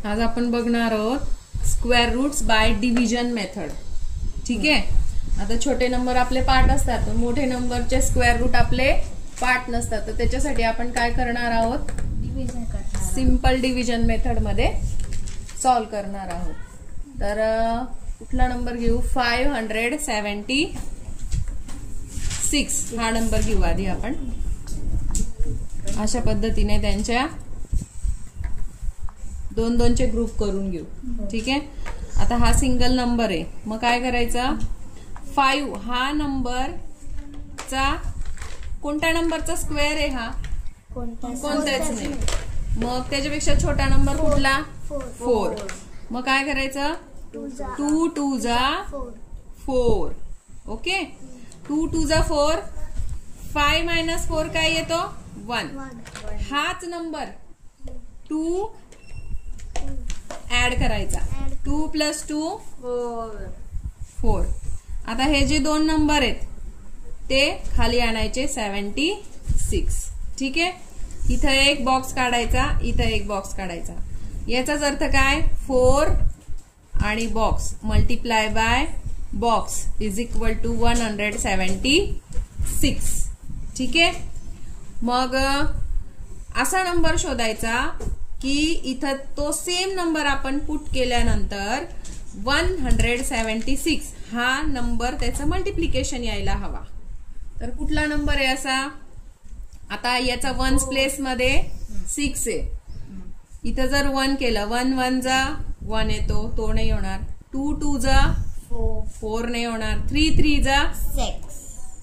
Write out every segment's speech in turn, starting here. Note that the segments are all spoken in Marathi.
आज आपण बघणार आहोत square roots by division method. ठीक आहे. आता छोटे नंबर आपले पार्ट असतात, मोठे नंबरचे स्क्वेअर रूट आपले पार्ट नसतात. तर त्याच्यासाठी आपण काय करणार आहोत, सिंपल डिव्हिजन मेथड मध्ये सॉल्व करणार आहोत. तर कुठला नंबर घेऊ, 576 हा नंबर घेऊ. आधी आपण अशा पद्धतीने त्यांच्या दोन दोनचे ग्रुप करून घेऊ. ठीक आहे. आता हा सिंगल नंबर आहे, मग काय करायचं, 5 हा नंबरचा कोणत्या नंबरचा स्क्वेअर आहे, हा कोणताच नाही. मग त्याच्यापेक्षा छोटा नंबर कुठला, 4. मग काय करायचं, 2 2 जा 4. ओके, 2 2 जा 4. 5 - 4 काय येतो, 1. हाच नंबर 2 ऍड करायचा, 2 + 2 4. आता हे जे दोन नंबर आहेत ते खाली आणायचे, 76. ठीक आहे. इथं एक बॉक्स काढायचा, इथं एक बॉक्स काढायचा. याचाच अर्थ काय, 4 आणि box multiply by box is equal to 176. ठीक आहे. मग असा नंबर शोधायचा की इथं तो सेम नंबर आपण पुट केल्यानंतर 176 हा नंबर त्याचं मल्टिप्लिकेशन यायला हवा. तर कुठला नंबर आहे असा, आता याचा 1s प्लेस मध्ये 6 आहे. इथं जर 1 केलं, 1 1 जा 1 येतो, तो नाही होणार. 2 2 जा 4 नाही होणार. 3 3 जा 6,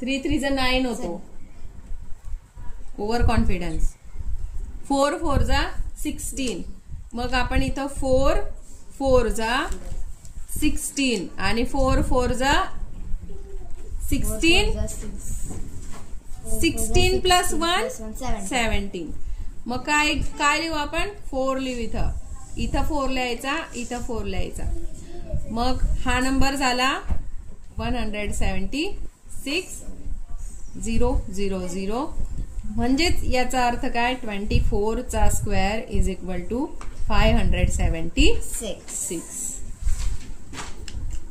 3 3 जा 9 होतो, ओव्हर कॉन्फिडन्स. 4 4 जा 16. मग आपण इथं 4 4 जा 16 आणि 4 4 जा 16. 16 + 1 17. मग काय लिहू आपण, 4 लिहू. इथं 4 लिहायचा, इथं 4 लिहायचा. मग हा नंबर झाला 176 0 0 0. म्हणजेच याचा अर्थ काय, 24 चा स्क्वेअर इज इक्वल टू 576.